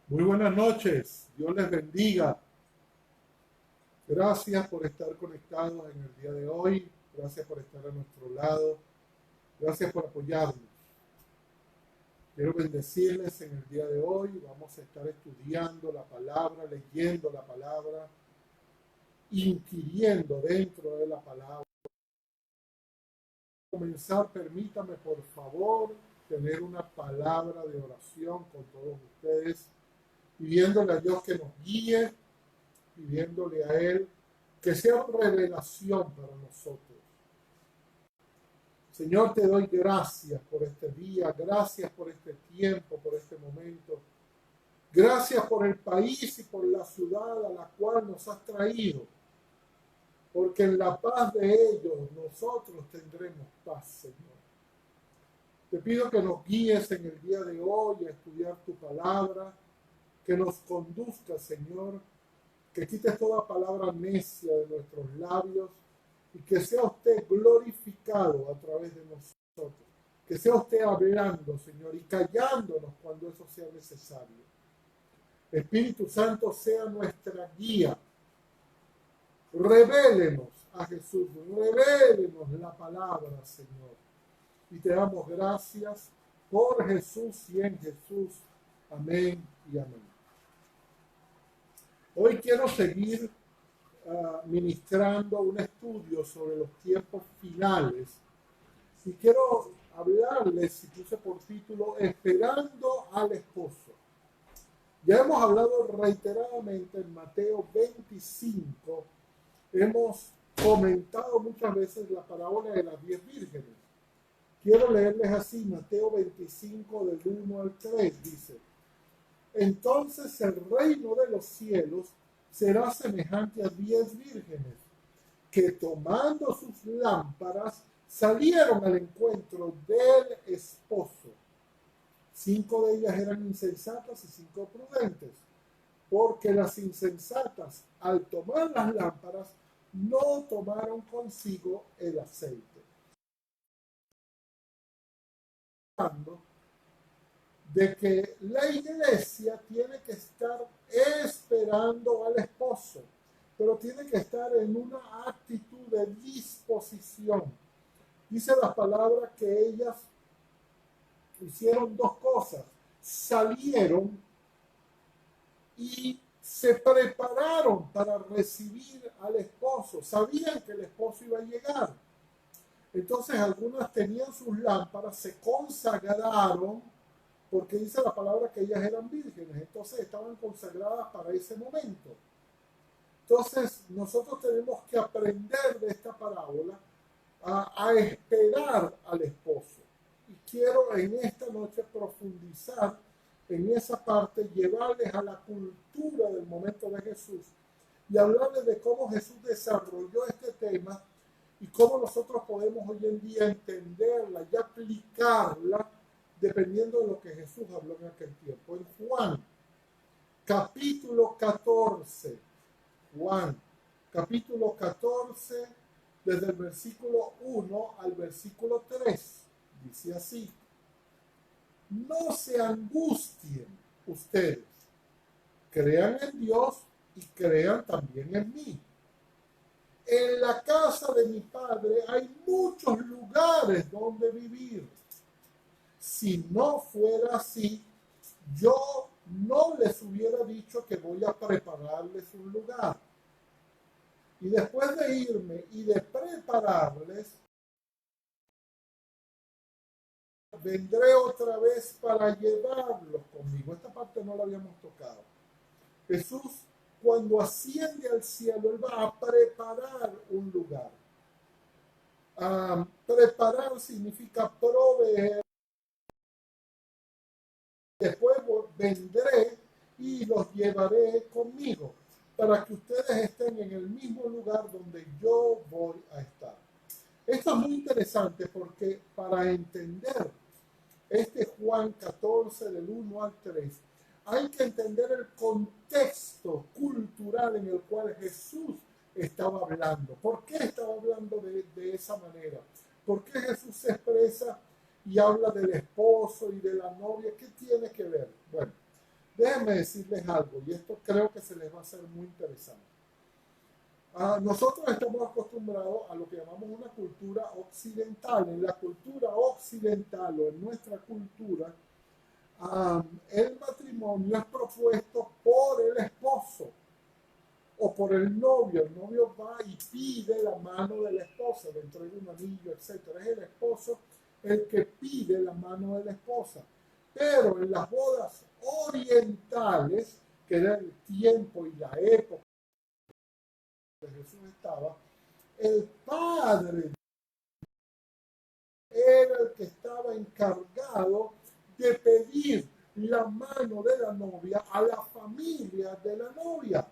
Muy buenas noches, Dios les bendiga. Gracias por estar conectados en el día de hoy, gracias por estar a nuestro lado, gracias por apoyarnos. Quiero bendecirles en el día de hoy, vamos a estar estudiando la palabra, leyendo la palabra, inquiriendo dentro de la palabra. Para comenzar, permítame por favor tener una palabra de oración con todos ustedes, pidiéndole a Dios que nos guíe, pidiéndole a Él que sea revelación para nosotros. Señor, te doy gracias por este día, gracias por este tiempo, por este momento. Gracias por el país y por la ciudad a la cual nos has traído, porque en la paz de ellos nosotros tendremos paz, Señor. Te pido que nos guíes en el día de hoy a estudiar tu palabra, que nos conduzca, Señor, que quites toda palabra necia de nuestros labios y que sea usted glorificado a través de nosotros. Que sea usted hablando, Señor, y callándonos cuando eso sea necesario. Espíritu Santo sea nuestra guía. Revélenos a Jesús, revélenos la palabra, Señor. Y te damos gracias por Jesús y en Jesús. Amén y amén. Hoy quiero seguir ministrando un estudio sobre los tiempos finales y quiero hablarles, si puse por título, Esperando al Esposo. Ya hemos hablado reiteradamente en Mateo 25, hemos comentado muchas veces la parábola de las 10 vírgenes. Quiero leerles así, Mateo 25 del 1 al 3, dice: Entonces el reino de los cielos será semejante a 10 vírgenes que tomando sus lámparas salieron al encuentro del esposo. 5 de ellas eran insensatas y 5 prudentes, porque las insensatas al tomar las lámparas no tomaron consigo el aceite. De que la iglesia tiene que estar esperando al esposo, pero tiene que estar en una actitud de disposición. Dice la palabra que ellas hicieron dos cosas: salieron y se prepararon para recibir al esposo. Sabían que el esposo iba a llegar. Entonces algunas tenían sus lámparas, se consagraron, porque dice la palabra que ellas eran vírgenes, entonces estaban consagradas para ese momento. Entonces nosotros tenemos que aprender de esta parábola a esperar al esposo. Y quiero en esta noche profundizar en esa parte, llevarles a la cultura del momento de Jesús y hablarles de cómo Jesús desarrolló este tema y cómo nosotros podemos hoy en día entenderla y aplicarla dependiendo de lo que Jesús habló en aquel tiempo. En Juan, capítulo 14, Juan, capítulo 14, desde el versículo 1 al versículo 3, dice así: No se angustien ustedes, crean en Dios y crean también en mí. En la casa de mi Padre hay muchos lugares donde vivir. Si no fuera así, yo no les hubiera dicho que voy a prepararles un lugar. Y después de irme y de prepararles, vendré otra vez para llevarlos conmigo. Esta parte no la habíamos tocado. Jesús, cuando asciende al cielo, Él va a preparar un lugar. Preparar significa proveer. Después vendré y los llevaré conmigo para que ustedes estén en el mismo lugar donde yo voy a estar. Esto es muy interesante porque para entender este Juan 14 del 1 al 3, hay que entender el contexto cultural en el cual Jesús estaba hablando. ¿Por qué estaba hablando de esa manera? ¿Por qué Jesús se expresa y habla del esposo y de la novia? ¿Qué tiene que ver? Bueno, Déjenme decirles algo, y esto creo que se les va a hacer muy interesante. Nosotros estamos acostumbrados a lo que llamamos una cultura occidental. En la cultura occidental o en nuestra cultura, el matrimonio es propuesto por el esposo o por el novio. El novio va y pide la mano de la esposa, le entrega un anillo, etc. Es el esposo el que pide la mano de la esposa. Pero en las bodas orientales, que era el tiempo y la época que Jesús estaba, el padre era el que estaba encargado de pedir la mano de la novia a la familia de la novia.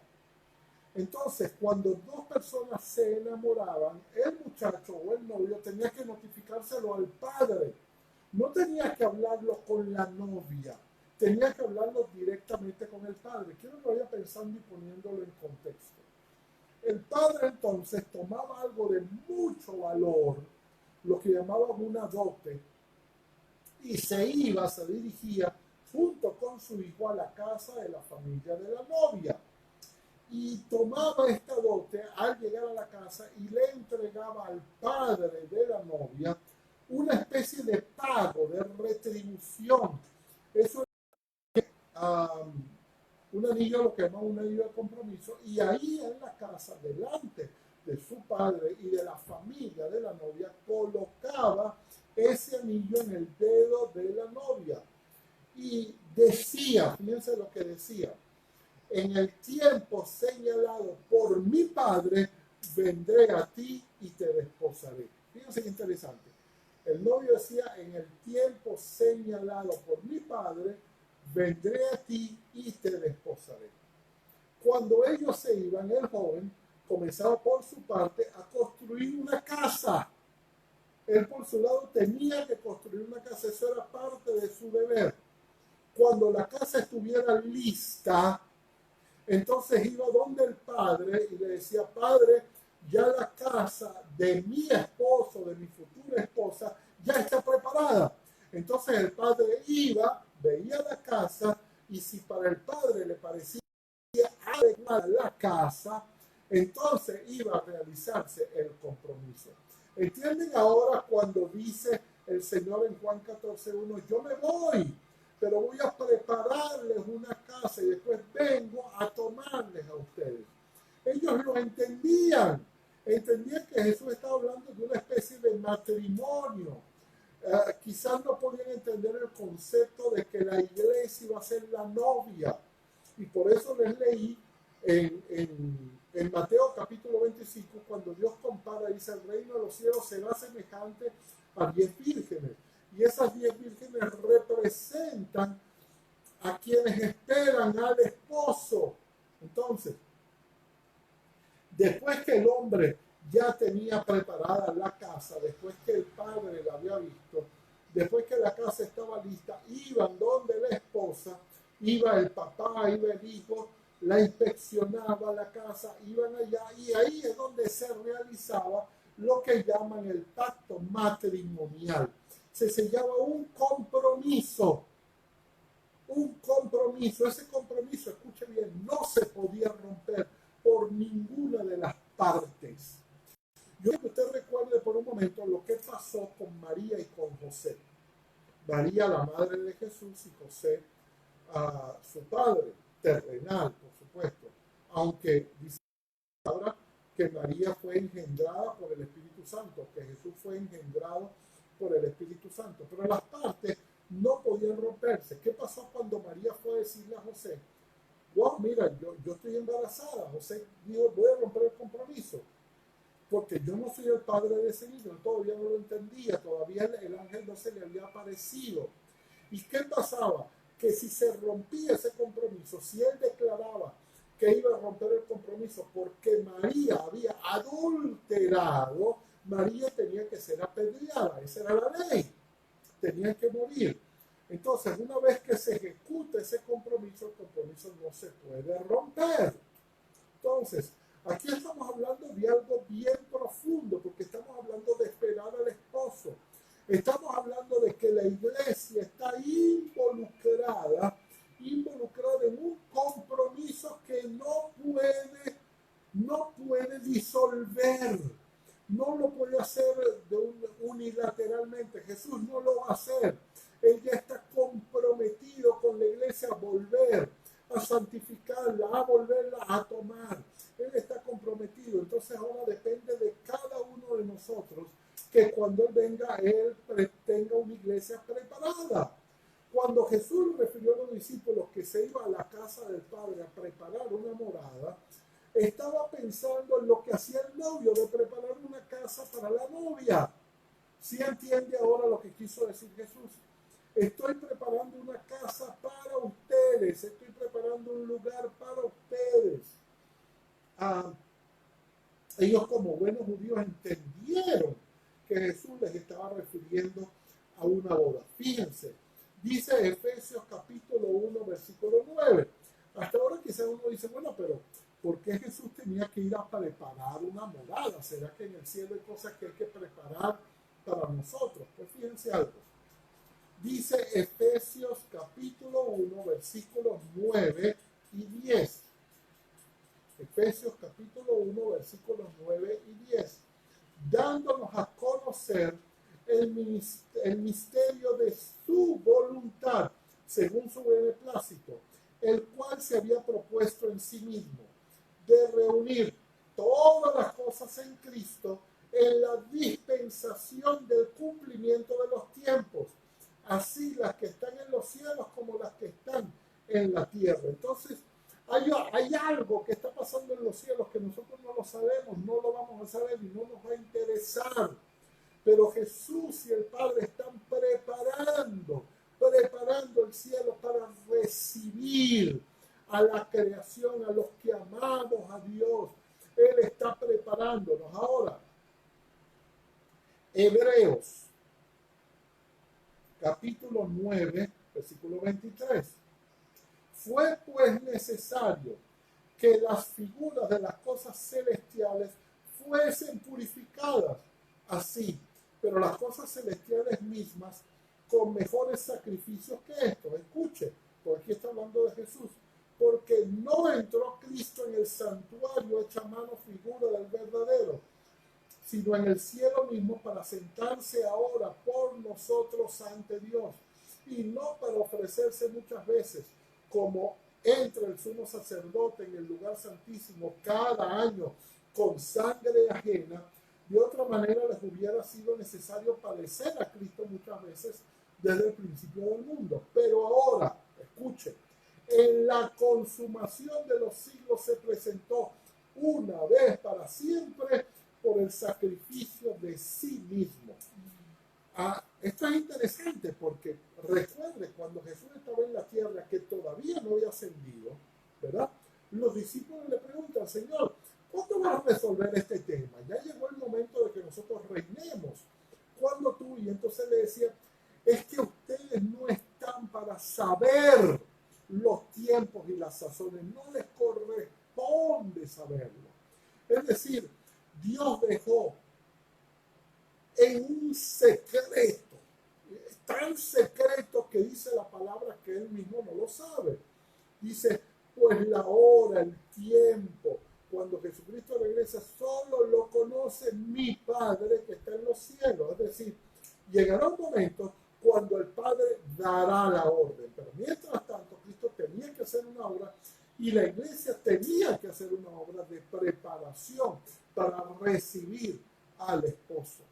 Entonces, cuando dos personas se enamoraban, el muchacho o el novio tenía que notificárselo al padre. No tenía que hablarlo con la novia, tenía que hablarlo directamente con el padre. Quiero que vaya pensando y poniéndolo en contexto. El padre entonces tomaba algo de mucho valor, lo que llamaban una dote, y se dirigía junto con su hijo a la casa de la familia de la novia. Y tomaba esta dote al llegar a la casa y le entregaba al padre de la novia una especie de pago, de retribución. Eso es un anillo, lo que llaman un anillo de compromiso, y ahí en la casa, delante de su padre y de la familia de la novia, colocaba ese anillo en el dedo de la novia. Y decía, fíjense lo que decía: en el tiempo señalado por mi padre, vendré a ti y te desposaré. Fíjense qué interesante. El novio decía: en el tiempo señalado por mi padre, vendré a ti y te desposaré. Cuando ellos se iban, el joven comenzaba por su parte a construir una casa. Él por su lado tenía que construir una casa, eso era parte de su deber. Cuando la casa estuviera lista, entonces iba donde el padre y le decía: padre, ya la casa de mi esposo, de mi futura esposa, ya está preparada. Entonces el padre iba, veía la casa, y si para el padre le parecía adecuada la casa, entonces iba a realizarse el compromiso. ¿Entienden ahora cuando dice el Señor en Juan 14:1: yo me voy, pero voy a prepararles una casa y después vengo a tomarles a ustedes? Ellos lo entendían que Jesús estaba hablando de una especie de matrimonio. Quizás no podían entender el concepto de que la iglesia iba a ser la novia, y por eso les leí en Mateo capítulo 25, cuando Dios compara, dice: el reino de los cielos será semejante a 10 vírgenes. Y esas 10 vírgenes representan a quienes esperan al esposo. Entonces, después que el hombre ya tenía preparada la casa, después que el padre la había visto, después que la casa estaba lista, iban donde la esposa, iba el papá, iba el hijo, la inspeccionaba la casa, iban allá, y ahí es donde se realizaba lo que llaman el pacto matrimonial. Se sellaba un compromiso. Ese compromiso, escuche bien, no se podía romper por ninguna de las partes. Yo quiero que usted recuerde por un momento lo que pasó con María y con José. María, la madre de Jesús, y José, su padre terrenal, por supuesto. Aunque dice la palabra que María fue engendrada por el Espíritu Santo, que Jesús fue engendrado por el Espíritu Santo. Pero las partes no podían romperse. ¿Qué pasó cuando María fue a decirle a José: wow, mira, yo estoy embarazada? José dijo: voy a romper el compromiso, porque yo no soy el padre de ese niño. Él todavía no lo entendía, todavía el ángel no se le había aparecido. ¿Y qué pasaba? Que si se rompía ese compromiso, si él declaraba que iba a romper el compromiso porque María había adulterado, María tenía que ser apedreada. Esa era la ley, tenía que morir. Entonces, una vez que se ejecuta ese compromiso, el compromiso no se puede romper. Entonces, aquí estamos hablando de algo bien profundo, porque estamos hablando de esperar al esposo. Estamos hablando de que la iglesia está involucrada no lo va a hacer. Él ya está comprometido con la iglesia a volver a santificarla, a volverla a tomar. Él está comprometido. Entonces ahora depende de cada uno de nosotros que cuando Él venga, Él tenga una iglesia preparada. Cuando Jesús refirió a los discípulos que se iba a la casa del Padre a preparar una morada, estaba pensando en lo que hacía el novio de preparar una casa para la novia. ¿Sí entiende ahora lo que quiso decir Jesús? Estoy preparando una casa para ustedes, estoy preparando un lugar para ustedes. Ellos como buenos judíos entendieron que Jesús les estaba refiriendo a una boda. Fíjense, dice Efesios capítulo 1, versículo 9. Hasta ahora quizás uno dice, bueno, pero ¿por qué Jesús tenía que ir a preparar una morada? ¿Será que en el cielo hay cosas que hay que preparar para nosotros? Pues fíjense algo. Dice Efesios capítulo 1, versículos 9 y 10. Efesios capítulo 1, versículos 9 y 10. Dándonos a conocer el misterio de su voluntad, según su beneplácito, el cual se había propuesto en sí mismo, de reunir todas las cosas en Cristo en la dispensación del cumplimiento de los tiempos, así las que están en los cielos como las que están en la tierra. Entonces, hay algo que está pasando en los cielos que nosotros no lo sabemos, no lo vamos a saber y no nos va a interesar. Pero Jesús y el Padre están preparando el cielo para recibir a la creación, a los que amamos a Dios. Él está preparándonos. Ahora, Hebreos, capítulo 9, versículo 23. Fue pues necesario que las figuras de las cosas celestiales fuesen purificadas así, pero las cosas celestiales mismas con mejores sacrificios que estos. Escuche, porque aquí está hablando de Jesús. Porque no entró Cristo en el santuario hecha mano figura del verdadero, sino en el cielo mismo para sentarse ahora por nosotros ante Dios, y no para ofrecerse muchas veces, como entra el sumo sacerdote en el lugar santísimo cada año con sangre ajena. De otra manera les hubiera sido necesario padecer a Cristo muchas veces desde el principio del mundo. Pero ahora, escuche, en la consumación de los siglos se presentó una vez para siempre por el sacrificio de sí mismo. Esto es interesante porque recuerde cuando Jesús estaba en la tierra que todavía no había ascendido, ¿verdad? Los discípulos le preguntan, Señor, ¿cuándo vas a resolver este tema? Ya llegó el momento de que nosotros reinemos. ¿Cuándo tú? Y entonces le decía, es que ustedes no están para saber los tiempos y las sazones, no les corresponde saberlo. Es decir, Dios dejó en un secreto, tan secreto que dice la palabra que él mismo no lo sabe. Dice, pues la hora, el tiempo, cuando Jesucristo regresa, solo lo conoce mi Padre que está en los cielos. Es decir, llegará un momento cuando el Padre dará la orden, pero mientras tanto Cristo tenía que hacer una obra y la iglesia tenía que hacer una obra de preparación para recibir al esposo.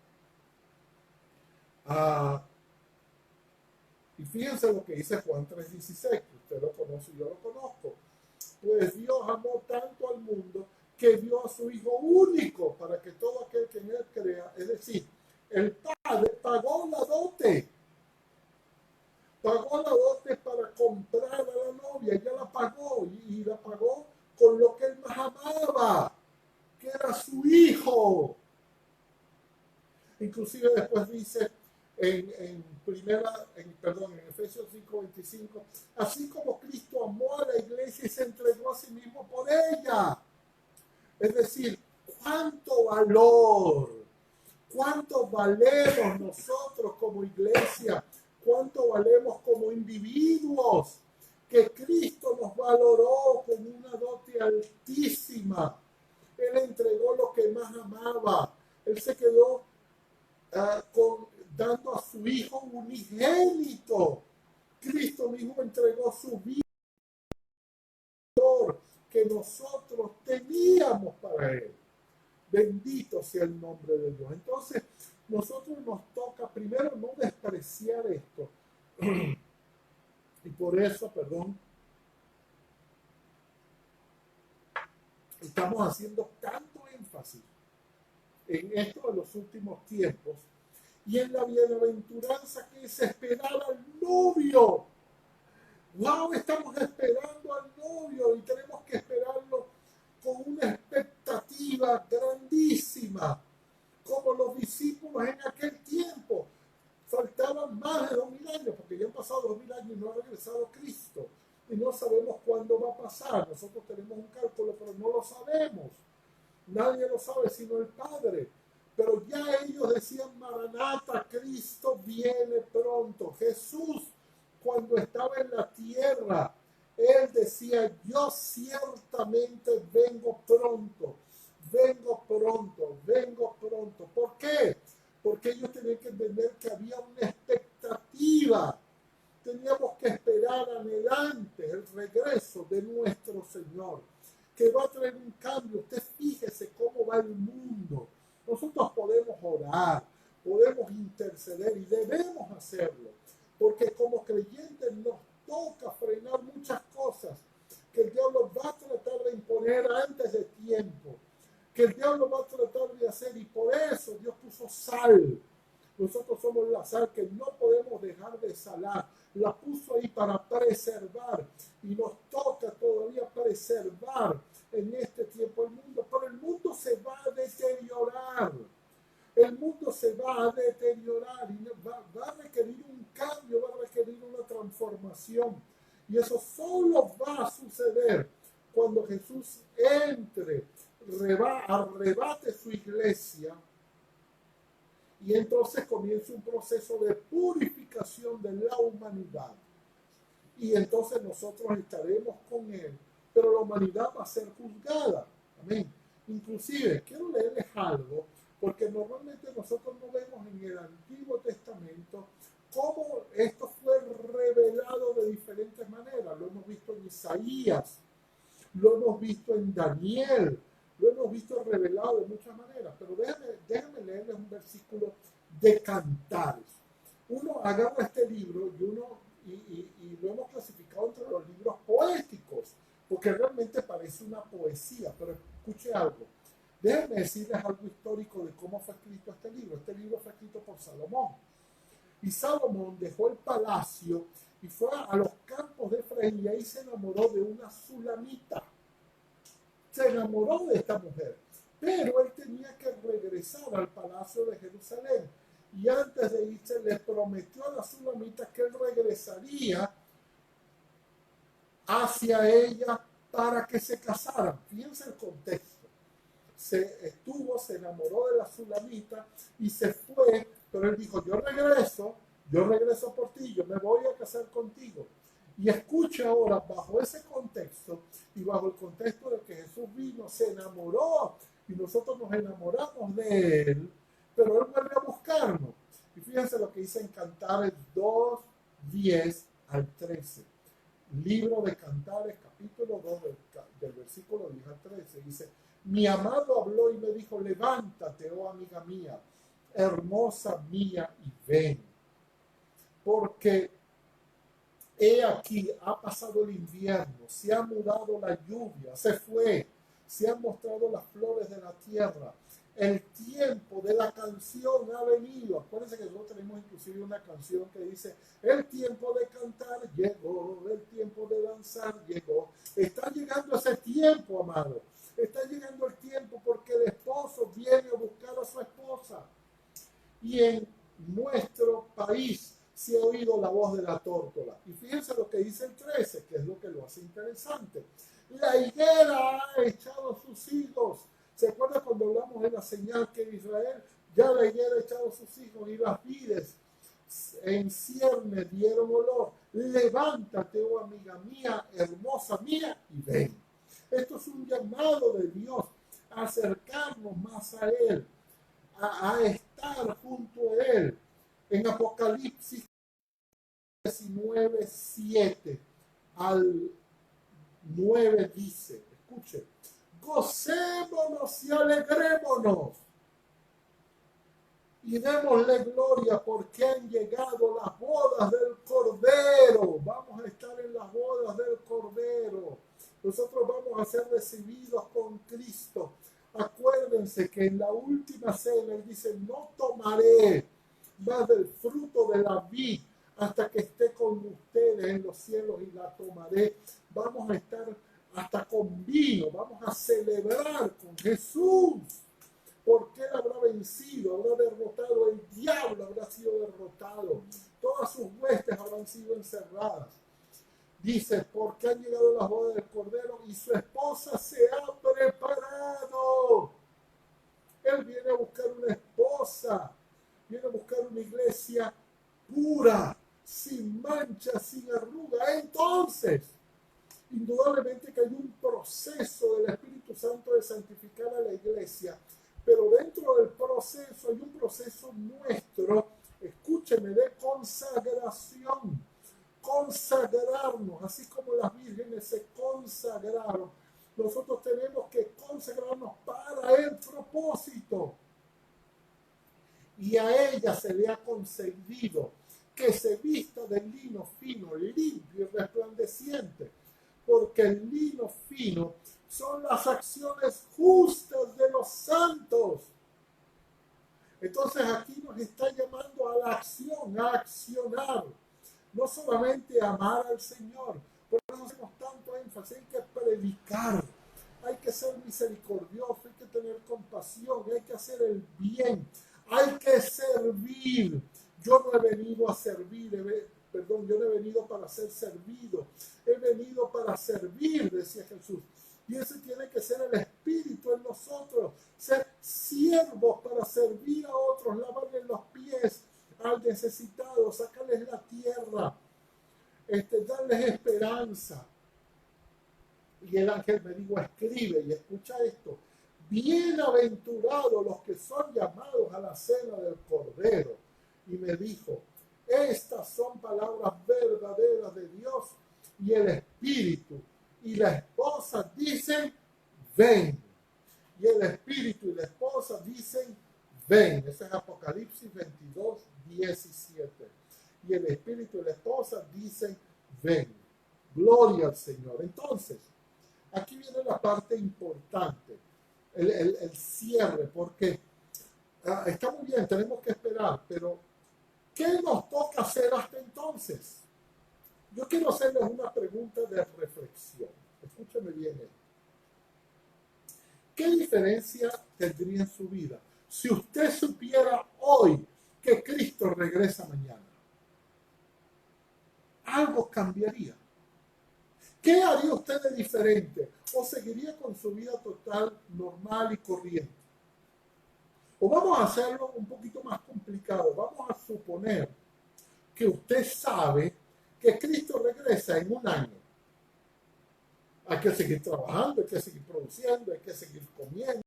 Y fíjense lo que dice Juan 3:16, que usted lo conoce y yo lo conozco. Pues Dios amó tanto al mundo que dio a su Hijo único para que todo aquel que en él crea, es decir, el Padre pagó la dote para comprar a la novia, ella la pagó y la pagó con lo que él más amaba, que era su Hijo. Inclusive después dice en Efesios 5:25, así como Cristo amó a la iglesia y se entregó a sí mismo por ella. Es decir, cuánto valemos nosotros como iglesia, cuánto valemos como individuos, que Cristo nos valoró con una dote altísima. Él entregó lo que más amaba. Él se quedó dando a su Hijo unigénito. Cristo mismo entregó su vida que nosotros teníamos para Él. Bendito sea el nombre de Dios. Entonces, nosotros nos toca primero no despreciar esto. Y por eso, perdón, estamos haciendo tanto énfasis en esto de los últimos tiempos y en la bienaventuranza que es esperar al novio. ¡Wow! Estamos esperando al novio y tenemos que esperarlo con una expectativa grandísima, como los discípulos en aquel tiempo. Faltaban más de 2000 años, porque ya han pasado 2000 años y no ha regresado Cristo. Y no sabemos cuándo va a pasar. Nosotros tenemos un cálculo, pero no lo sabemos. Nadie lo sabe sino el Padre. Pero ya ellos decían, Maranata, Cristo viene pronto. Jesús, cuando estaba en la tierra, Él decía, yo ciertamente vengo pronto. Vengo pronto, vengo pronto. ¿Por qué? Porque ellos tenían que entender que había una expectativa. Teníamos que esperar adelante el regreso de nuestro Señor, que va a traer un cambio. Usted fíjese cómo va el mundo. Nosotros podemos orar, podemos interceder y debemos hacerlo, porque como creyentes nos toca frenar muchas cosas que el diablo va a tratar de imponer antes de tiempo, que el diablo va a tratar de hacer, y por eso Dios puso sal. Nosotros somos la sal que no podemos dejar de salar. La puso ahí para preservar y nos toca todavía preservar en este tiempo el mundo, pero el mundo se va a deteriorar. El mundo se va a deteriorar y va a requerir un cambio, va a requerir una transformación. Y eso solo va a suceder cuando Jesús entre, arrebate su iglesia, y entonces comienza un proceso de purificación de la humanidad. Y entonces nosotros estaremos con Él, pero la humanidad va a ser juzgada. Amén. Inclusive, quiero leerles algo, porque normalmente nosotros no vemos en el Antiguo Testamento cómo esto fue revelado de diferentes maneras. Lo hemos visto en Isaías, lo hemos visto en Daniel, lo hemos visto revelado de muchas maneras, pero déjame leerles un versículo de Cantares. Uno agarra este libro y lo hemos clasificado entre los libros poéticos, porque realmente parece una poesía, pero escuche algo. Déjenme decirles algo histórico de cómo fue escrito este libro. Este libro fue escrito por Salomón. Y Salomón dejó el palacio y fue a los campos de Efraín y ahí se enamoró de una sulamita. Se enamoró de esta mujer, pero él tenía que regresar al palacio de Jerusalén. Y antes de irse le prometió a la sulamita que él regresaría hacia ella para que se casaran. Fíjense el contexto. Se enamoró de la sulamita y se fue, pero él dijo, yo regreso por ti, yo me voy a casar contigo. Y escucha ahora, bajo ese contexto y bajo el contexto de que Jesús vino, se enamoró y nosotros nos enamoramos de Él, pero Él vuelve a buscarnos. Y fíjense lo que dice en Cantares 2, 10 al 13. Libro de Cantares, capítulo 2, del versículo 10 al 13. Dice, mi amado habló y me dijo, levántate, oh amiga mía, hermosa mía, y ven. Porque he aquí, ha pasado el invierno, se ha mudado la lluvia, se fue, se han mostrado las flores de la tierra. El tiempo de la canción ha venido. Acuérdense que nosotros tenemos inclusive una canción que dice, el tiempo de cantar llegó, el tiempo de danzar llegó. Está llegando ese tiempo, amado. Está llegando el tiempo porque el esposo viene a buscar a su esposa. Y en nuestro país se ha oído la voz de la tórtola. Y fíjense lo que dice el 13, que es lo que lo hace interesante. La higuera ha echado sus higos. ¿Se acuerda cuando hablamos de la señal que en Israel ya la higuera ha echado sus hijos y las vides en cierne dieron olor? Levántate, oh amiga mía, hermosa mía, y ven. Esto es un llamado de Dios a acercarnos más a Él, a estar junto a Él. En Apocalipsis 19, 7 al 9 dice, escuche, gocémonos y alegrémonos y démosle gloria porque han llegado las bodas del Cordero. Vamos a estar en las bodas del Cordero. Nosotros vamos a ser recibidos con Cristo. Acuérdense que en la última cena Él dice, no tomaré más del fruto de la vid hasta que esté con ustedes en los cielos y la tomaré. Vamos a estar hasta con vino, vamos a celebrar con Jesús. Porque Él habrá vencido, habrá derrotado, el diablo habrá sido derrotado, todas sus huestes habrán sido encerradas. Dice, porque han llegado las bodas del Cordero y su esposa se ha preparado. Él viene a buscar una esposa, viene a buscar una iglesia pura, sin mancha, sin arruga. Entonces, indudablemente que hay un proceso del Espíritu Santo de santificar a la iglesia, pero dentro del proceso hay un proceso nuestro, escúcheme, de consagración. Consagrarnos, así como las vírgenes se consagraron. Nosotros tenemos que consagrarnos para el propósito. Y a ella se le ha concedido que se vista de lino fino, limpio y resplandeciente, porque el lino fino son las acciones justas de los santos. Entonces aquí nos está llamando a la acción, a accionar, no solamente a amar al Señor. Por eso hacemos tanto énfasis, hay que predicar, hay que ser misericordioso, hay que tener compasión, hay que hacer el bien, hay que servir. Yo no he venido a servir, yo no he venido para ser servido, he venido para servir, decía Jesús. Y ese tiene que ser el espíritu en nosotros, ser siervos para servir a otros, lavarles los pies al necesitado, sacarles la tierra, darles esperanza. Y el ángel me dijo, escribe y escucha esto, bienaventurados los que son llamados a la cena del Cordero. Y me dijo, estas son palabras verdaderas de Dios, y el Espíritu y la esposa dicen, ven. Y el Espíritu y la esposa dicen, ven. Ese es Apocalipsis 22, 17. Y el Espíritu y la esposa dicen, ven. Gloria al Señor. Entonces, aquí viene la parte importante, el cierre, porque está muy bien, tenemos que esperar, pero ¿qué nos toca hacer hasta entonces? Yo quiero hacerles una pregunta de reflexión. Escúcheme bien esto. ¿Qué diferencia tendría en su vida si usted supiera hoy que Cristo regresa mañana? Algo cambiaría. ¿Qué haría usted de diferente? ¿O seguiría con su vida total, normal y corriente? O vamos a hacerlo un poquito más complicado. Vamos a suponer que usted sabe que Cristo regresa en un año. Hay que seguir trabajando, hay que seguir produciendo, hay que seguir comiendo,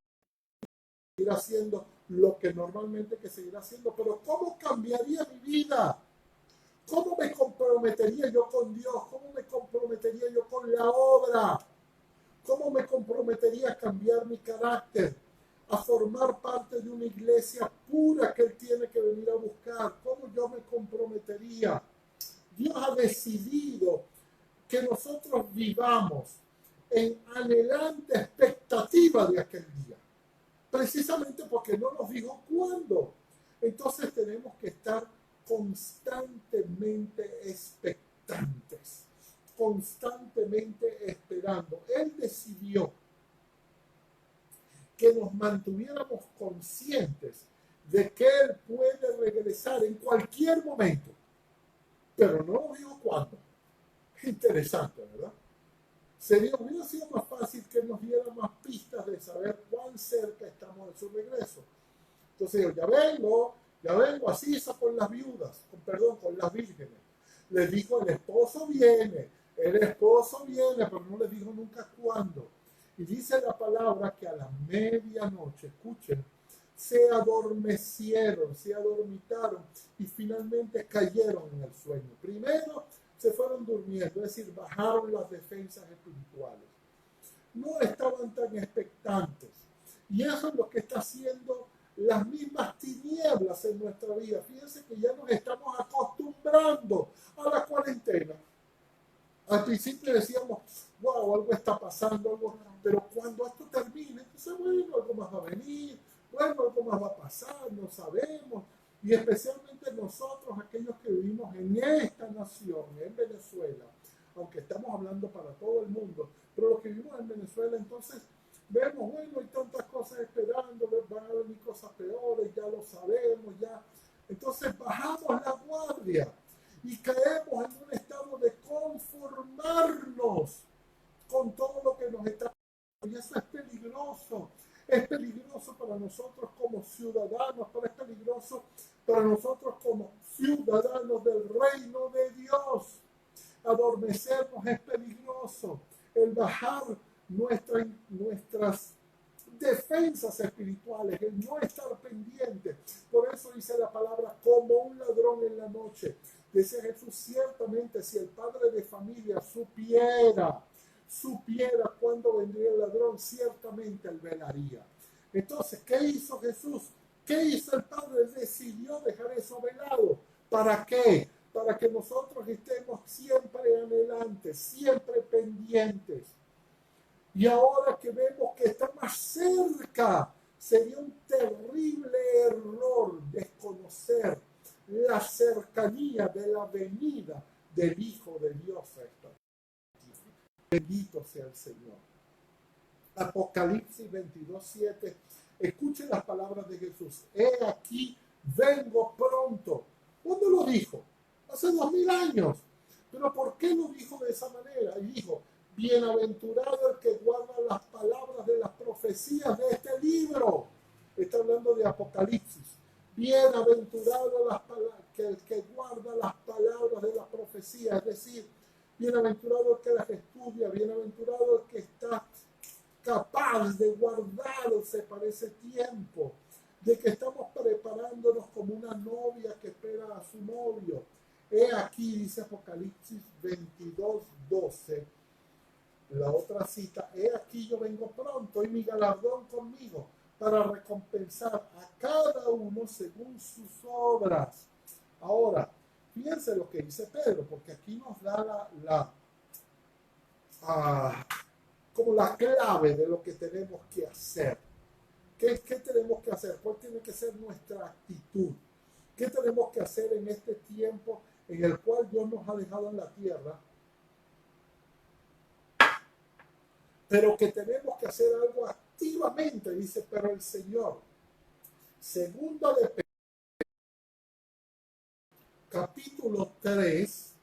seguir haciendo lo que normalmente hay que seguir haciendo. Pero ¿cómo cambiaría mi vida? ¿Cómo me comprometería yo con Dios? ¿Cómo me comprometería yo con la obra? ¿Cómo me comprometería a cambiar mi carácter? A formar parte de una iglesia pura que Él tiene que venir a buscar. ¿Cómo yo me comprometería? Dios ha decidido que nosotros vivamos en anhelante expectativa de aquel día, precisamente porque no nos dijo cuándo. Entonces tenemos que estar constantemente expectantes, constantemente esperando. Él decidió que nos mantuviéramos conscientes de que Él puede regresar en cualquier momento, pero no nos dijo cuándo. Interesante, ¿verdad? Hubiera sido más fácil que nos diera más pistas de saber cuán cerca estamos de su regreso. Entonces yo, ya vengo, así es con las viudas, con las vírgenes. Les dijo, el esposo viene, pero no les dijo nunca cuándo. Y dice la palabra que a la medianoche, escuchen, se adormecieron, se adormitaron y finalmente cayeron en el sueño. Primero se fueron durmiendo, es decir, bajaron las defensas espirituales. No estaban tan expectantes. Y eso es lo que está haciendo las mismas tinieblas en nuestra vida. Fíjense que ya nos estamos acostumbrando a la cuarentena. Al principio decíamos, wow, algo está pasando, algo, pero cuando esto termine, entonces, bueno, algo más va a venir, bueno, algo más va a pasar, no sabemos. Y especialmente nosotros, aquellos que vivimos en esta nación, en Venezuela, aunque estamos hablando para todo el mundo, pero los que vivimos en Venezuela, entonces vemos, bueno, hay tantas cosas esperando, van a venir cosas peores, ya lo sabemos, ya. Entonces bajamos la guardia y caemos en un estado de conformarnos con todo lo que nos está pasando. Y eso es peligroso. Es peligroso para nosotros como ciudadanos, pero es peligroso para nosotros como ciudadanos del reino de Dios. Adormecernos es peligroso. El bajar nuestras defensas espirituales, el no estar pendiente. Por eso dice la palabra, como un ladrón en la noche. Dice Jesús, ciertamente si el padre de familia supiera cuándo vendría el ladrón, ciertamente él velaría. Entonces, ¿qué hizo Jesús? ¿Qué hizo el Padre? Decidió dejar eso velado. ¿Para qué? Para que nosotros estemos siempre anhelantes, siempre pendientes. Y ahora que vemos que está más cerca, sería un terrible error desconocer la cercanía de la venida del Hijo de Dios. Bendito sea el Señor. Apocalipsis 22:7. Escuchen las palabras de Jesús. He aquí, vengo pronto. ¿Cuándo lo dijo? Hace 2000 años. Pero ¿por qué lo dijo de esa manera? Y dijo, bienaventurado el que guarda las palabras de las profecías de este libro. Está hablando de Apocalipsis. Bienaventurado el que guarda las palabras de las profecías. Es decir, bienaventurado el que las estudia. Bienaventurado el que está capaz de guardarse para ese tiempo. De que estamos preparándonos como una novia que espera a su novio. He aquí, dice Apocalipsis 22:12. La otra cita, he aquí yo vengo pronto y mi galardón conmigo para recompensar a cada uno según sus obras. Ahora, fíjense lo que dice Pedro, porque aquí nos da como la clave de lo que tenemos que hacer. ¿Qué tenemos que hacer? ¿Cuál tiene que ser nuestra actitud? ¿Qué tenemos que hacer en este tiempo en el cual Dios nos ha dejado en la tierra? Pero que tenemos que hacer algo activamente, dice, pero el Señor. Segunda de Pedro, capítulo 3,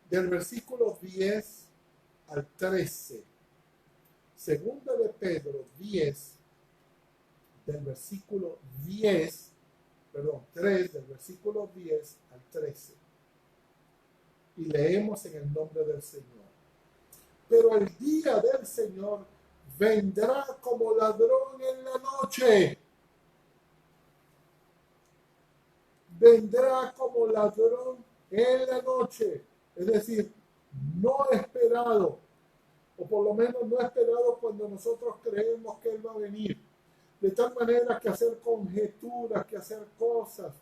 del versículo 10 al 13. Segunda de Pedro 10, del versículo 3, del versículo 10 al 13. Y leemos en el nombre del Señor. Pero el día del Señor vendrá como ladrón en la noche. Vendrá como ladrón en la noche. Es decir, no esperado, o por lo menos no esperado cuando nosotros creemos que Él va a venir. De tal manera que hacer conjeturas, que hacer cosas.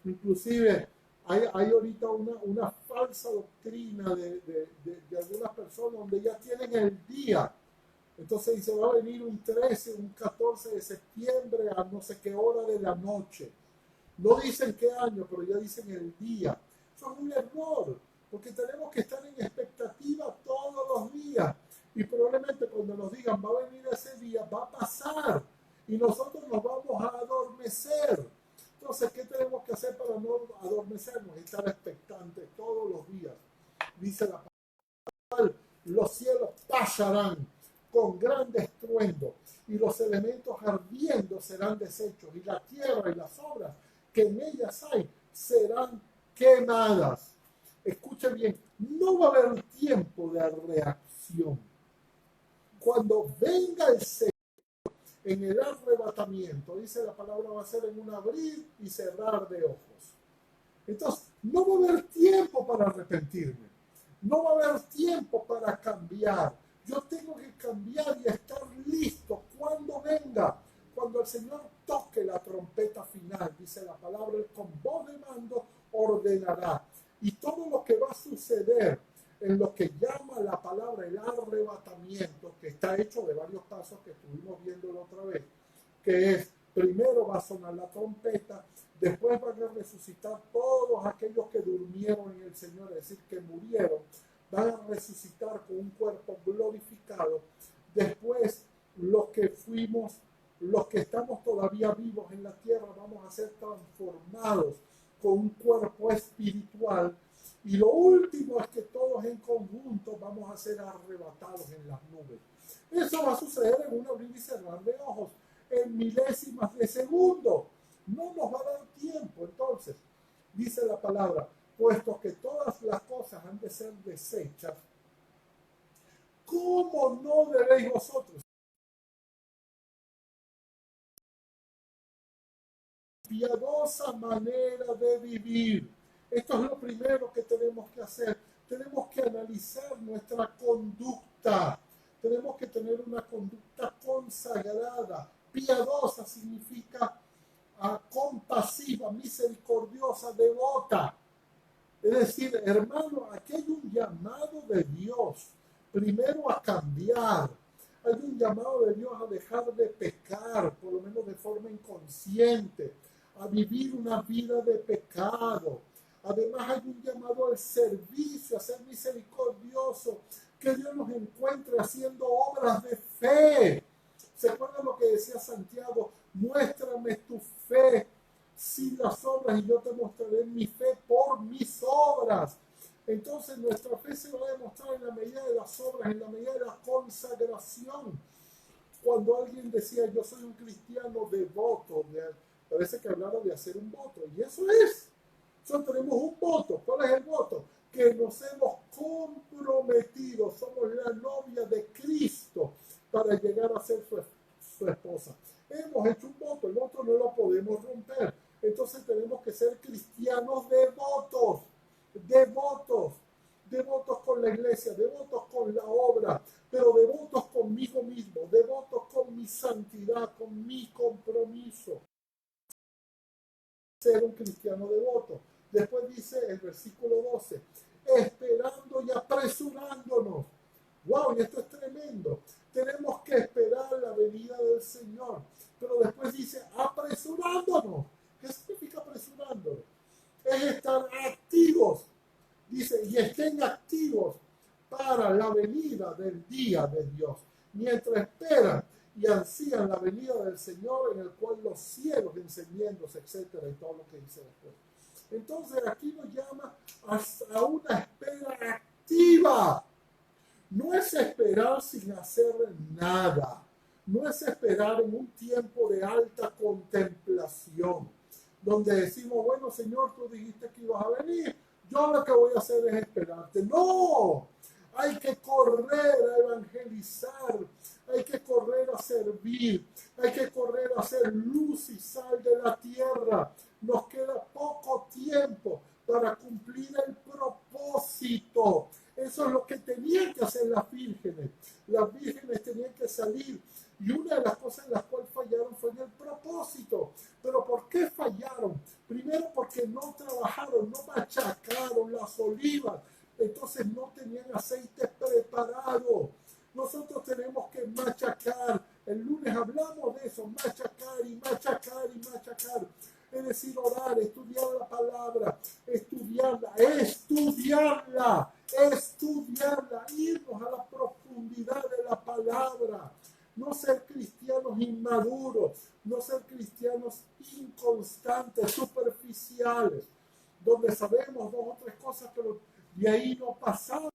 Inclusive hay ahorita una falsa doctrina de algunas personas donde ya tienen el día. Entonces dice, va a venir un 13, un 14 de septiembre a no sé qué hora de la noche. No dicen qué año, pero ya dicen el día. Eso es un error, porque tenemos que estar en expectativa todos los días. Y probablemente cuando nos digan, va a venir ese día, va a pasar. Y nosotros nos vamos a adormecer. Entonces, ¿qué tenemos que hacer para no adormecernos? Estar expectantes todos los días. Dice la palabra, los cielos pasarán con gran estruendo y los elementos ardiendo serán deshechos y la tierra y las obras que en ellas hay serán quemadas. Escuchen bien, no va a haber tiempo de reacción. Cuando venga el Señor, en el arrebatamiento, dice la palabra, va a ser en un abrir y cerrar de ojos. Entonces, no va a haber tiempo para arrepentirme. No va a haber tiempo para cambiar. Yo tengo que cambiar y estar listo cuando venga. Cuando el Señor toque la trompeta final, dice la palabra, Él con voz de mando ordenará. Y todo lo que va a suceder en lo que llama la palabra el arrebatamiento, que está hecho de varios pasos que estuvimos viendo la otra vez, que es, primero va a sonar la trompeta, después van a resucitar todos aquellos que durmieron en el Señor, es decir, que murieron, van a resucitar con un cuerpo glorificado. Después, los que estamos todavía vivos en la tierra, vamos a ser transformados con un cuerpo espiritual. Y lo último es que todos en conjunto vamos a ser arrebatados en las nubes. Eso va a suceder en un abrir y cerrar de ojos, en milésimas de segundo. No nos va a dar tiempo. Entonces, dice la palabra, puesto que todas las cosas han de ser deshechas, ¿cómo no debéis vosotros? Piadosa manera de vivir. Esto es lo primero que tenemos que hacer. Tenemos que analizar nuestra conducta. Tenemos que tener una conducta consagrada. Piadosa significa compasiva, misericordiosa, devota. Es decir, hermano, aquí hay un llamado de Dios, primero a cambiar. Hay un llamado de Dios a dejar de pecar, por lo menos de forma inconsciente, a vivir una vida de pecado. Además hay un llamado al servicio, a ser misericordioso, que Dios nos encuentre haciendo obras de fe. ¿Se acuerdan lo que decía Santiago? Muéstrame tu fe sin las obras y yo te mostraré mi fe por mis obras. Entonces nuestra fe se va a demostrar en la medida de las obras, en la medida de la consagración. Cuando alguien decía yo soy un cristiano devoto, parece que hablaba de hacer un voto, y eso es. Nosotros tenemos un voto. ¿Cuál es el voto? Que nos hemos comprometido, somos la novia de Cristo para llegar a ser su esposa. Hemos hecho un voto, el voto no lo podemos romper. Entonces tenemos que ser cristianos devotos, devotos, devotos con la iglesia, devotos con la obra, pero devotos conmigo mismo, devotos con mi santidad, con mi compromiso. Ser un cristiano devoto. Después dice el versículo 12, esperando y apresurándonos. ¡Wow! Y esto es tremendo. Tenemos que esperar la venida del Señor. Pero después dice apresurándonos. ¿Qué significa apresurándonos? Es estar activos. Dice, y estén activos para la venida del día de Dios. Mientras esperan y ansían la venida del Señor, en el cual los cielos encendiéndose, etcétera, y todo lo que dice después. Entonces aquí nos llama a una espera activa. No es esperar sin hacer nada. No es esperar en un tiempo de alta contemplación, donde decimos, bueno, Señor, tú dijiste que ibas a venir, yo lo que voy a hacer es esperarte. No, hay que correr a evangelizar, hay que correr a servir, hay que correr a ser luz y sal de la tierra. Nos queda poco tiempo para cumplir el propósito. Eso es lo que tenían que hacer las vírgenes. Las vírgenes tenían que salir. Y una de las cosas en las cuales fallaron fue en el propósito. ¿Pero por qué fallaron? Primero porque no trabajaron, no machacaron las olivas. Entonces no tenían aceite preparado. Nosotros tenemos que machacar. El lunes hablamos de eso, machacar y machacar y machacar. Es decir, orar, estudiar la palabra, estudiarla, irnos a la profundidad de la palabra. No ser cristianos inmaduros, no ser cristianos inconstantes, superficiales, donde sabemos dos o tres cosas, pero de ahí no pasamos.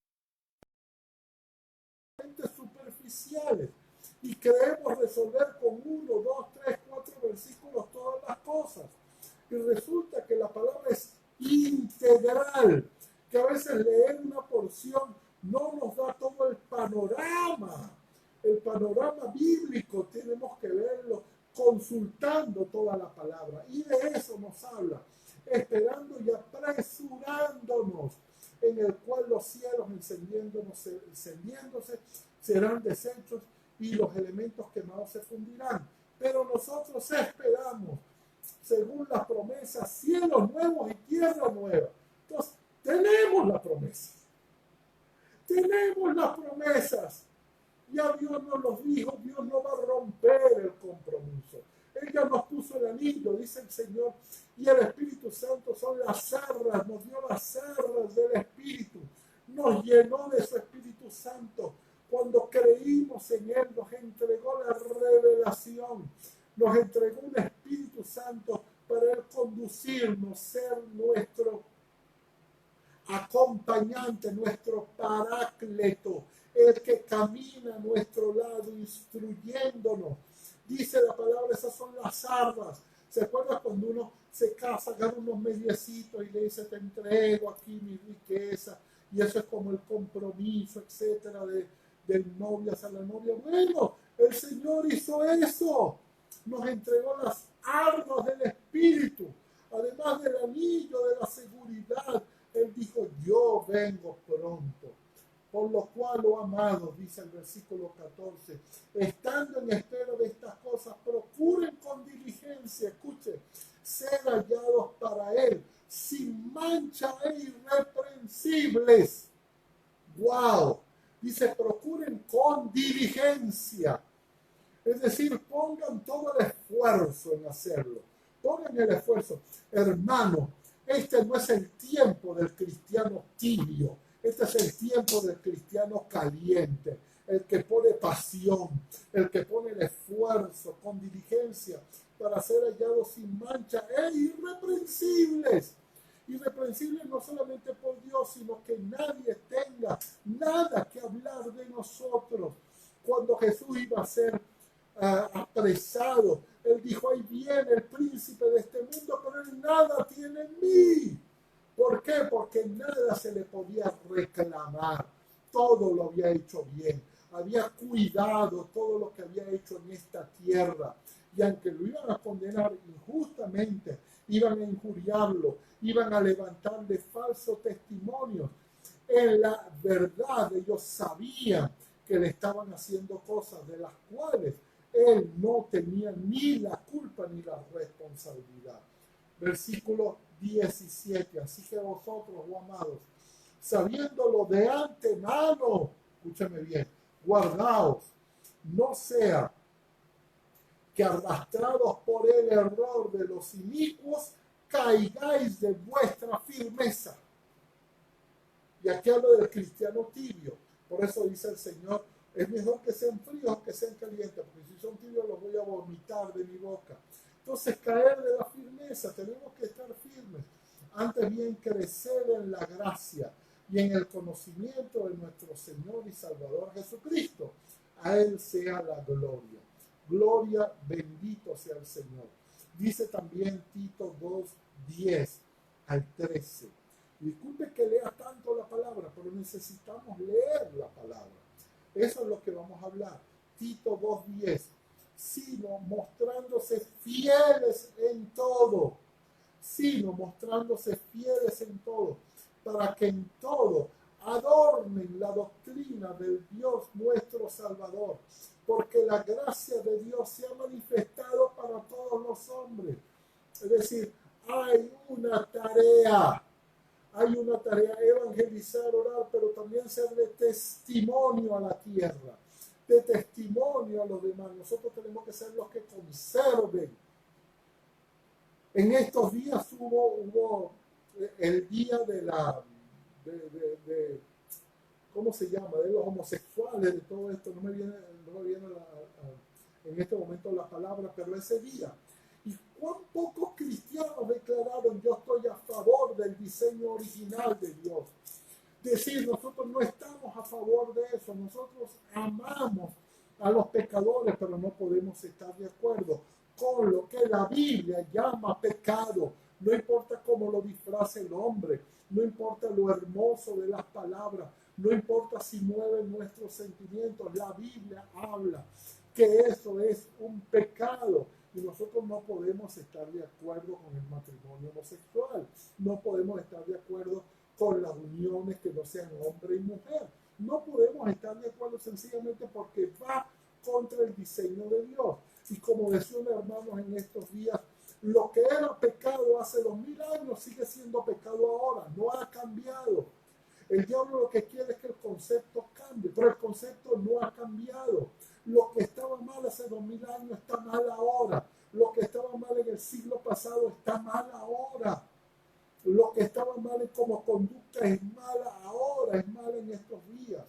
Superficiales y creemos resolver con 1, 2, 3, 4 versículos todas las cosas. Y resulta que la palabra es integral, que a veces leer una porción no nos da todo el panorama. El panorama bíblico tenemos que verlo consultando toda la palabra. Y de eso nos habla, esperando y apresurándonos, en el cual los cielos encendiéndose serán deshechos y los elementos quemados se fundirán. Pero nosotros esperamos, según las promesas, cielos nuevos y tierra nueva. Entonces, tenemos la promesa. Tenemos las promesas. Ya Dios nos los dijo, Dios no va a romper el compromiso. Él ya nos puso el anillo, dice el Señor, y el Espíritu Santo son las arras, nos dio las arras del Espíritu, nos llenó de su Espíritu Santo. Cuando creímos en Él, nos entregó la revelación, nos entregó un Espíritu Santo para Él conducirnos, ser nuestro acompañante, nuestro paráclito, el que camina a nuestro lado, instruyéndonos. Dice la palabra, esas son las armas. ¿Se acuerda cuando uno se casa, agarra unos mediecitos y le dice, te entrego aquí mi riqueza? Y eso es como el compromiso, etcétera, del novio hacia la novia. Bueno, el Señor hizo eso. Nos entregó las armas del Espíritu, además del anillo de la seguridad. Él dijo, yo vengo pronto. Por lo cual, oh amados, dice el versículo 14, estando en espera de estas cosas, procuren con diligencia, escuchen, ser hallados para Él, sin mancha e irreprensibles. ¡Wow! Dice, procuren con diligencia. Es decir, pongan todo el esfuerzo en hacerlo. Pongan el esfuerzo. Hermano, este no es el tiempo del cristiano tibio. Este es el tiempo del cristiano caliente, el que pone pasión, el que pone el esfuerzo con diligencia para ser hallados sin mancha e irreprensibles. Irreprensibles no solamente por Dios, sino que nadie tenga nada que hablar de nosotros. Cuando Jesús iba a ser apresado, Él dijo, ahí viene el príncipe de este mundo, pero Él nada tiene en mí. ¿Por qué? Porque nada se le podía reclamar. Todo lo había hecho bien. Había cuidado todo lo que había hecho en esta tierra. Y aunque lo iban a condenar injustamente, iban a injuriarlo, iban a levantarle falsos testimonios. En la verdad, ellos sabían que le estaban haciendo cosas de las cuales él no tenía ni la culpa ni la responsabilidad. Versículo 17. Así que vosotros, oh amados, sabiéndolo de antemano, escúchame bien, guardaos, no sea que arrastrados por el error de los inicuos, caigáis de vuestra firmeza. Y aquí hablo del cristiano tibio. Por eso dice el Señor, es mejor que sean fríos que sean calientes, porque si son tibios los voy a vomitar de mi boca. Entonces, caer de la firmeza, tenemos que estar firmes. Antes bien, crecer en la gracia y en el conocimiento de nuestro Señor y Salvador Jesucristo. A Él sea la gloria. Gloria, bendito sea el Señor. Dice también Tito 2:10 al 13. Disculpe que lea tanto la palabra, pero necesitamos leer la palabra. Eso es lo que vamos a hablar. Tito 2:10. Sino mostrándose fieles en todo. Sino mostrándose fieles en todo. Para que en todo adornen la doctrina del Dios nuestro Salvador. Porque la gracia de Dios se ha manifestado para todos los hombres. Es decir, hay una tarea. Hay una tarea, evangelizar, orar, pero también ser de testimonio a la tierra, de testimonio a los demás. Nosotros tenemos que ser los que conserven. En estos días hubo el día de la, ¿cómo se llama? De los homosexuales, de todo esto. No me viene en este momento la palabra, pero ese día. ¿Y cuán pocos cristianos declararon yo estoy a favor del diseño original de Dios? Decir, nosotros no estamos a favor de eso, nosotros amamos a los pecadores, pero no podemos estar de acuerdo con lo que la Biblia llama pecado. No importa cómo lo disfrace el hombre, no importa lo hermoso de las palabras, no importa si mueven nuestros sentimientos, la Biblia habla que eso es un pecado y nosotros no podemos estar de acuerdo con el matrimonio homosexual, no podemos estar de acuerdo con las uniones que no sean hombre y mujer, no podemos estar de acuerdo sencillamente porque va contra el diseño de Dios. Y como decía un hermano en estos días, lo que era pecado hace 2000 años sigue siendo pecado ahora, no ha cambiado. El diablo lo que quiere es que el concepto cambie, pero el concepto no ha cambiado. Lo que estaba mal hace 2000 años está mal ahora. Lo que estaba mal en el siglo pasado está mal ahora. Lo que estaba mal como conducta es mala ahora, es mala en estos días.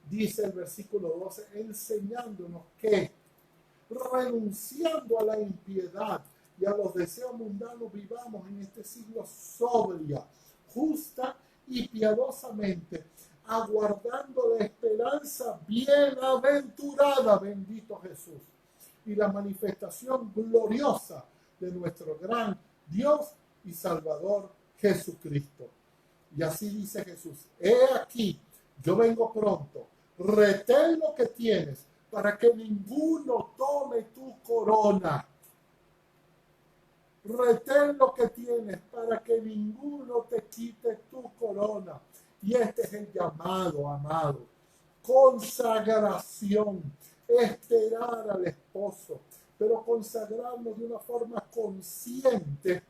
Dice el versículo 12, enseñándonos que renunciando a la impiedad y a los deseos mundanos vivamos en este siglo sobria, justa y piadosamente, aguardando la esperanza bienaventurada, bendito Jesús, y la manifestación gloriosa de nuestro gran Dios y Salvador Jesucristo. Y así dice Jesús, he aquí, yo vengo pronto, retén lo que tienes para que ninguno tome tu corona. Retén lo que tienes para que ninguno te quite tu corona. Y este es el llamado, amado. Consagración, esperar al esposo, pero consagrarnos de una forma consciente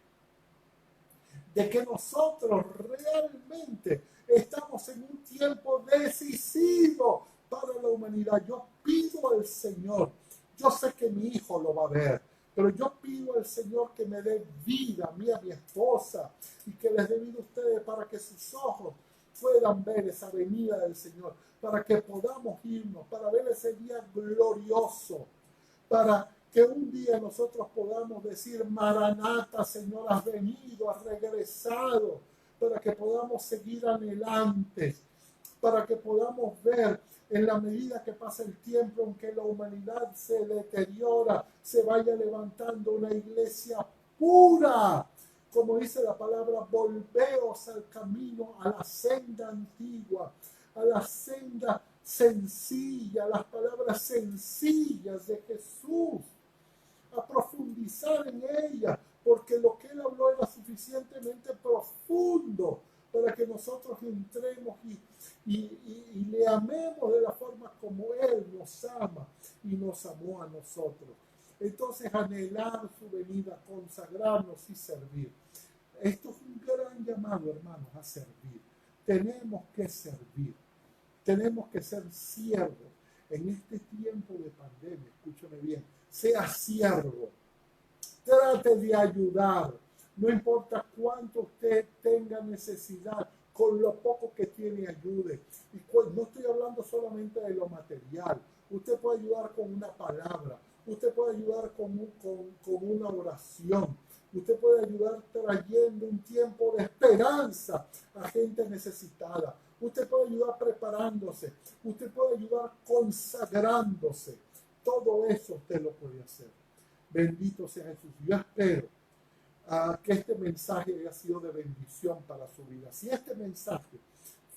de que nosotros realmente estamos en un tiempo decisivo para la humanidad. Yo pido al Señor, yo sé que mi hijo lo va a ver, pero yo pido al Señor que me dé vida a mí, a mi esposa, y que les dé vida a ustedes para que sus ojos puedan ver esa venida del Señor, para que podamos irnos, para ver ese día glorioso, para que un día nosotros podamos decir, Maranata, Señor, has venido, has regresado, para que podamos seguir adelante, para que podamos ver en la medida que pasa el tiempo, aunque la humanidad se deteriora, se vaya levantando una iglesia pura. Como dice la palabra, volveos al camino, a la senda antigua, a la senda sencilla, las palabras sencillas de Jesús, a profundizar en ella, porque lo que él habló era suficientemente profundo para que nosotros entremos y le amemos de la forma como él nos ama y nos amó a nosotros. Entonces, anhelar su venida, consagrarnos y servir. Esto es un gran llamado, hermanos, a servir. Tenemos que servir. Tenemos que ser siervos en este tiempo de pandemia. Escúchame bien. Sea siervo. Trate de ayudar. No importa cuánto usted tenga necesidad, con lo poco que tiene ayude. Y no estoy hablando solamente de lo material. Usted puede ayudar con una palabra. Usted puede ayudar con una oración. Usted puede ayudar trayendo un tiempo de esperanza a gente necesitada. Usted puede ayudar preparándose. Usted puede ayudar consagrándose. Todo eso usted lo puede hacer. Bendito sea Jesús. Yo espero que este mensaje haya sido de bendición para su vida. Si este mensaje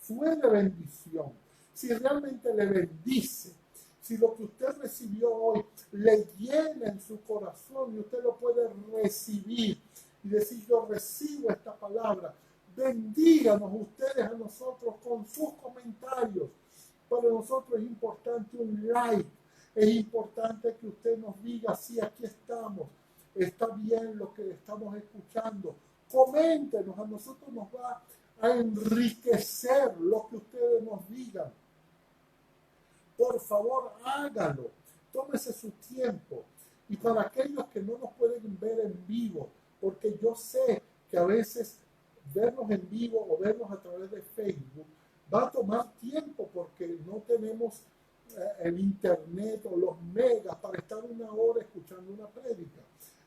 fue de bendición, si realmente le bendice, si lo que usted recibió hoy le llena en su corazón y usted lo puede recibir y decir, yo recibo esta palabra, bendíganos ustedes a nosotros con sus comentarios. Para nosotros es importante un like, es importante que usted nos diga, sí, aquí estamos, está bien lo que estamos escuchando. Coméntenos, a nosotros nos va a enriquecer lo que ustedes nos digan. Por favor, hágalo. Tómese su tiempo. Y para aquellos que no nos pueden ver en vivo, porque yo sé que a veces vernos en vivo o vernos a través de Facebook va a tomar tiempo porque no tenemos el internet o los megas para estar una hora escuchando una prédica.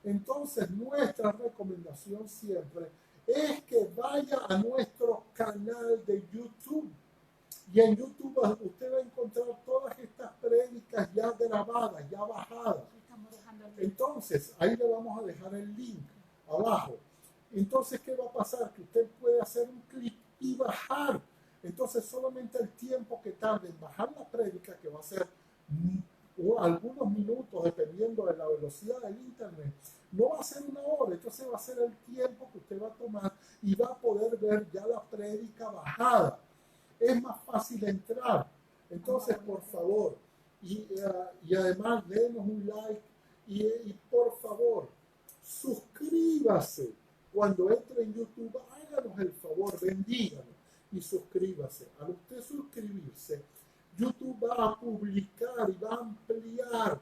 Entonces, nuestra recomendación siempre es que vaya a nuestro canal de YouTube. Y en YouTube usted va a encontrar todas estas prédicas ya grabadas, ya bajadas. Entonces, ahí le vamos a dejar el link abajo. Entonces, ¿qué va a pasar? Que usted puede hacer un clic y bajar Entonces solamente el tiempo que tarde en bajar la prédica, que va a ser algunos minutos dependiendo de la velocidad del internet, no va a ser una hora, entonces va a ser el tiempo que usted va a tomar y va a poder ver ya la prédica bajada. Es más fácil entrar. Entonces, por favor, y además denos un like y por favor, suscríbase. Cuando entre en YouTube, háganos el favor, bendíganos y suscríbase. Al usted suscribirse, YouTube va a publicar y va a ampliar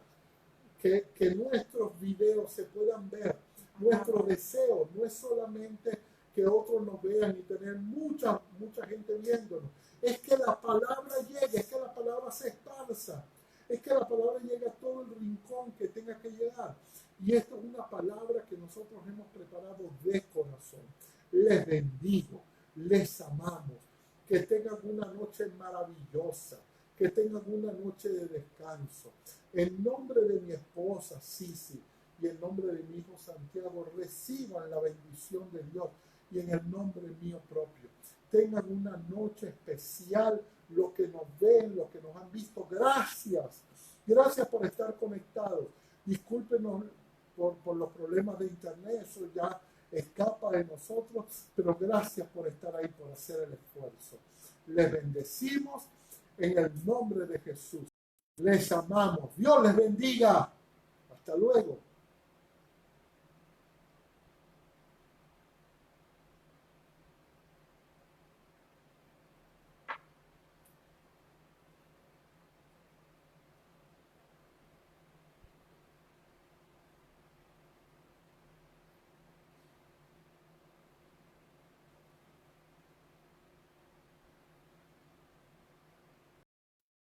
que nuestros videos se puedan ver. Nuestro deseo no es solamente que otros nos vean y tener mucha gente viéndonos. Es que la palabra llegue, es que la palabra se esparza, es que la palabra llegue a todo el rincón que tenga que llegar. Y esto es una palabra que nosotros hemos preparado de corazón. Les bendigo, les amamos. Que tengan una noche maravillosa, que tengan una noche de descanso. En nombre de mi esposa Sisi y en nombre de mi hijo Santiago, reciban la bendición de Dios y en el nombre mío propio. Tengan una noche especial, los que nos ven, los que nos han visto. Gracias. Gracias por estar conectados. Discúlpenos por los problemas de internet, eso ya escapa de nosotros, pero gracias por estar ahí, por hacer el esfuerzo. Les bendecimos en el nombre de Jesús. Les amamos. Dios les bendiga. Hasta luego.